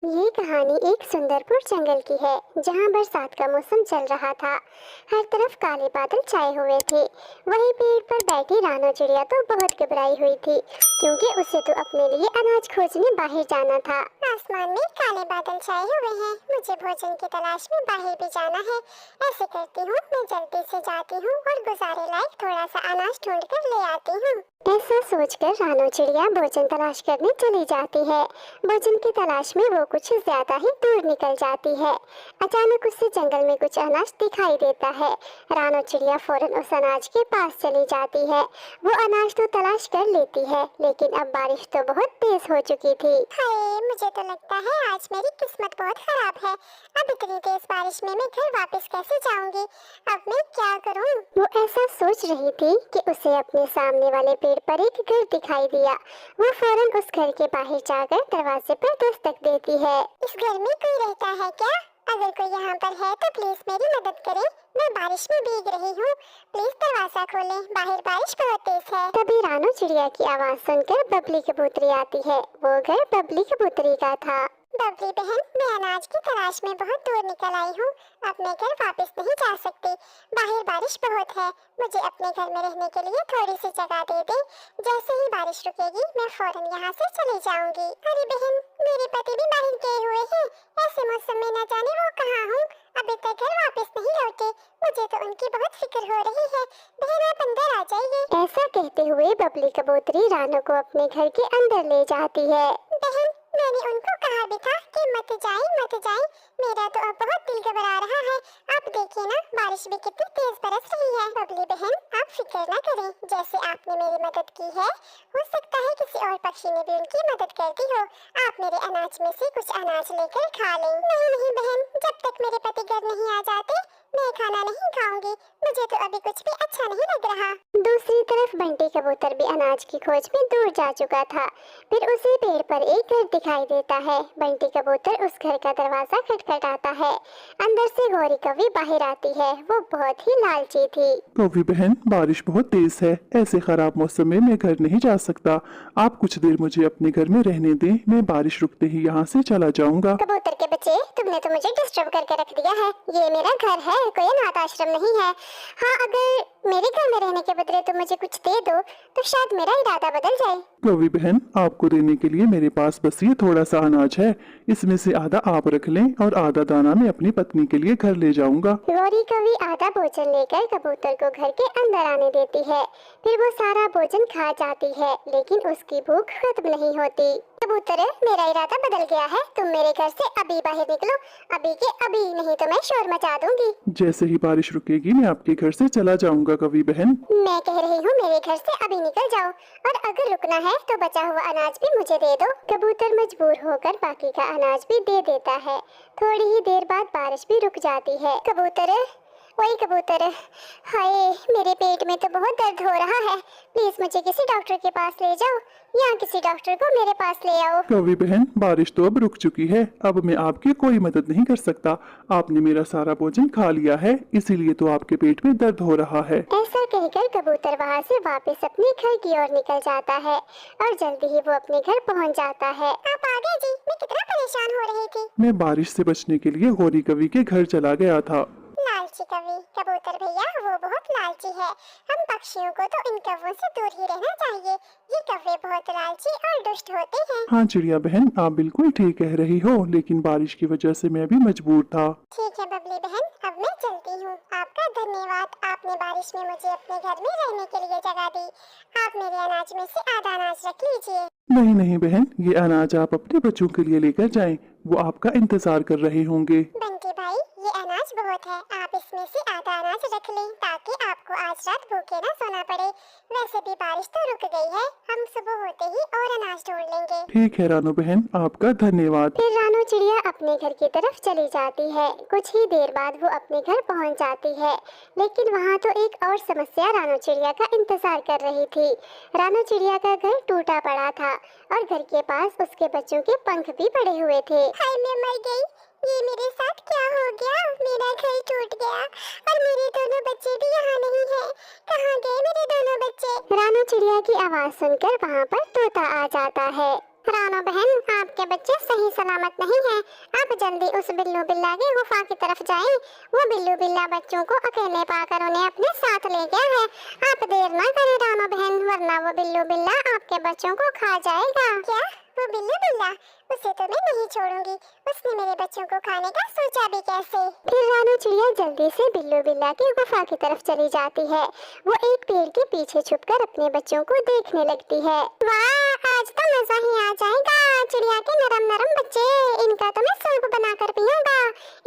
ये कहानी एक सुंदरपुर जंगल की है जहाँ बरसात का मौसम चल रहा था। हर तरफ काले बादल छाए हुए थे। वहीं पेड़ पर बैठी रानो चिड़िया तो बहुत घबराई हुई थी क्योंकि उसे तो अपने लिए अनाज खोजने बाहर जाना था। आसमान में काले बादल छाए हुए हैं, मुझे भोजन की तलाश में बाहर भी जाना है। ऐसे करती हूँ, मैं जल्दी से जाती हूँ और गुजारे लायक थोड़ा सा अनाज ढूंढ कर ले आती हूँ। ऐसा सोचकर रानो चिड़िया भोजन तलाश करने चली जाती है। भोजन की तलाश में वो कुछ ज्यादा ही दूर निकल जाती है। अचानक उसे जंगल में कुछ अनाज दिखाई देता है। रानो चिड़िया फौरन उस अनाज के पास चली जाती है। वो अनाज तो तलाश कर लेती है, लेकिन अब बारिश तो बहुत तेज हो चुकी थी। हाय, मुझे तो लगता है आज मेरी किस्मत बहुत खराब है। अब इतनी तेज बारिश में मैं घर वापस कैसे जाऊंगी? अब मैं क्या करूं? वो ऐसा सोच रही थी कि उसे अपने सामने वाले पेड़ पर एक घर दिखाई दिया। वो फौरन उस घर के बाहर जाकर दरवाजे पर दस्तक देती है। इस घर में कोई रहता है क्या? अगर कोई यहाँ पर है तो प्लीज मेरी मदद करें। मैं बारिश में भीग रही हूँ, प्लीज दरवाजा खोलें, बाहर बारिश बहुत तेज है। तभी रानो चिड़िया की आवाज सुनकर बबली कबूतरी आती है। वो घर बबली कबूतरी का था। बबली बहन, मैं अनाज की तलाश में बहुत दूर निकल आई हूँ। अब मैं घर वापस नहीं जा सकती। बाहर बारिश बहुत है, मुझे अपने घर में रहने के लिए थोड़ी सी जगह दे दे। जैसे ही बारिश रुकेगी मैं फौरन यहाँ से चली जाऊंगी। अरे बहन, मेरे पति भी बाहर गए हुए हैं। ऐसे मौसम में न जाने वो कहाँ हूँ। अभी तक घर वापस नहीं लौटे। मुझे तो उनकी बहुत फिक्र हो रही है। बहन, आप अंदर आ जाइए। ऐसा कहते हुए बबली कबूतरी रानो को अपने घर के अंदर ले जाती है। बहन, मैंने उनको कहा भी था कि मत जाए मत जाए। मेरा तो अब बहुत दिल घबरा रहा है। आप देखिए ना, बारिश भी कितनी तेज बरस रही है। बबली बहन, आप फिक्र ना करें। जैसे आपने मेरी मदद की है, हो सकता है किसी और पक्षी ने भी उनकी मदद कर दी हो। आप मेरे अनाज में से कुछ अनाज लेकर खा लें। नहीं नहीं बहन, जब तक मेरे पति घर नहीं आ जाते मैं खाना नहीं खाऊंगी। मुझे तो अभी कुछ भी अच्छा नहीं लग रहा। दूसरी तरफ बंटी कबूतर भी अनाज की खोज में दूर जा चुका था। फिर उसे पेड़ पर एक घर दिखाई देता है। बंटी कबूतर उस घर का दरवाजा खटखटाता है। अंदर से गौरी कौवी बाहर आती है। वो बहुत ही लालची थी। कौवी बहन, बारिश बहुत तेज है। ऐसे खराब मौसम में मैं घर नहीं जा सकता। आप कुछ देर मुझे अपने घर में रहने दें। मैं बारिश रुकते ही यहाँ से चला जाऊंगा। कबूतर के बच्चे, तुमने तो मुझे डिस्टर्ब करके रख दिया है। ये मेरा घर है, कोई अनाथ आश्रम नहीं है। हाँ, अगर मेरे घर में रहने के बदले तुम मुझे कुछ दे दो तो शायद मेरा इरादा बदल जाए। कौवी बहन, आपको देने के लिए मेरे पास बस ये थोड़ा सा अनाज है। इसमें से आधा आप रख लें और आधा दाना मैं अपनी पत्नी के लिए घर ले जाऊंगा। गौरी कौवी आधा भोजन लेकर कबूतर को घर के अंदर आने देती है। फिर वो सारा भोजन खा जाती है, लेकिन उसकी भूख खत्म नहीं होती। कबूतर, मेरा इरादा बदल गया है। तुम मेरे घर से अभी बाहर निकलो, अभी के अभी, नहीं तो मैं शोर मचा दूंगी। जैसे ही बारिश रुकेगी मैं आपके घर से चला जाऊंगा। कौवी बहन, मैं कह रही हूँ, मेरे घर से अभी निकल जाओ, और अगर रुकना है तो बचा हुआ अनाज भी मुझे दे दो। कबूतर मजबूर होकर बाकी का अनाज भी दे देता है। थोड़ी ही देर बाद बारिश भी रुक जाती है। कबूतर, वही कबूतर, हाय, मेरे पेट में तो बहुत दर्द हो रहा है। प्लीज मुझे किसी डॉक्टर के पास ले जाओ, या किसी डॉक्टर को मेरे पास ले आओ। कौवी बहन, बारिश तो अब रुक चुकी है। अब मैं आपकी कोई मदद नहीं कर सकता। आपने मेरा सारा भोजन खा लिया है, इसीलिए तो आपके पेट में दर्द हो रहा है। ऐसा कहकर कबूतर वहाँ से वापस अपने घर की ओर निकल जाता है और जल्दी ही वो अपने घर पहुँच जाता है। आप आ गए जी, मैं कितना परेशान हो रही थी। मैं बारिश से बचने के लिए गौरी कवि के घर चला गया था। लालची कवि, कबूतर भैया वो बहुत लालची है। हम पक्षियों को तो इन कौवों से दूर ही रहना चाहिए। ये कौवे बहुत लालची और दुष्ट होते हैं। हाँ चिड़िया बहन, आप बिल्कुल ठीक कह रही हो, लेकिन बारिश की वजह से मैं भी मजबूर था। ठीक है बबली बहन, अब मैं चलती हूँ। आपका धन्यवाद, आपने बारिश में मुझे अपने घर में रहने के लिए जगह दी। आप मेरे अनाज में से आधा अनाज रख लीजिए। नहीं नहीं बहन, ये अनाज आप अपने बच्चों के लिए लेकर जाएं। वो आपका इंतजार कर रहे होंगे। बंटी भाई, ये अनाज बहुत है, आप इसमें से आधा अनाज रख लें ताकि आपको आज रात भूखे ना सोना पड़े। वैसे भी बारिश तो रुक गई है, हम सुबह होते ही और अनाज ढूंढ लेंगे। ठीक है रानो बहन, आपका धन्यवाद। फिर रानो चिड़िया अपने घर की तरफ चली जाती है। कुछ ही देर बाद वो अपने घर पहुंच जाती है, लेकिन वहाँ तो एक और समस्या रानो चिड़िया का इंतजार कर रही थी। रानो चिड़िया का घर टूटा पड़ा था और घर के पास उसके बच्चों के पंख भी पड़े हुए थे। हाय, मैं मर गई। ये मेरे साथ क्या हो गया? मेरा घर टूट गया और मेरे दोनों बच्चे भी यहाँ नहीं हैं। कहाँ गए मेरे दोनों बच्चे? रानो चिड़िया की आवाज सुनकर वहाँ पर तोता आ जाता है। रानो बहन, आपके बच्चे सही सलामत नहीं हैं। आप जल्दी उस बिल्लू बिल्ला की गुफा की तरफ जाएं। वो बिल्लू बिल्ला बच्चों को अकेले पाकर उन्हें अपने साथ ले गया है। आप देर ना करें रानो बहन, वरना वो बिल्लू बिल्ला आपके बच्चों को खा जाएगा। क्या वो बिल्लू बिल्ला? उसे तो मैं नहीं छोड़ूंगी। उसने मेरे बच्चों को खाने का सोचा भी कैसे? फिर रानो चिड़िया जल्दी से बिल्लू बिल्ला की गुफा की तरफ चली जाती है। वो एक पेड़ के पीछे छुपकर अपने बच्चों को देखने लगती है। वाह, आज तो मजा ही आ जाएगा। चिड़िया के नरम नरम बच्चे, इनका तो मैं सूप बनाकर पीऊंगा।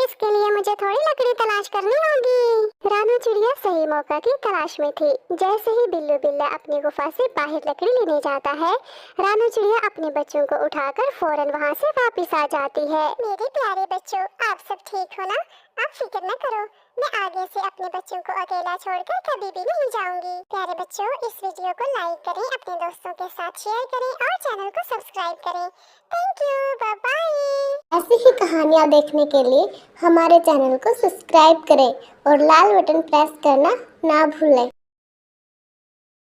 इसके लिए मुझे थोड़ी लकड़ी तलाश करनी होगी। रानो चिड़िया सही मौका की तलाश में थी। जैसे ही बिल्लू बिल्ला अपनी गुफा से बाहर लकड़ी लेने जाता है, रानो चिड़िया अपने बच्चों को उठाकर फौरन वहाँ से वापस आ जाती है। मेरे प्यारे बच्चों, आप सब ठीक हो ना? आप फिक्र न करो, मैं आगे से अपने बच्चों को अकेला छोड़कर कभी भी नहीं जाऊंगी। प्यारे बच्चों, इस वीडियो को लाइक करें, अपने दोस्तों के साथ शेयर करें और चैनल को सब्सक्राइब करें। Thank you, bye bye. ऐसी ही कहानियाँ देखने के लिए हमारे चैनल को सब्सक्राइब करें और लाल बटन प्रेस करना ना भूलें।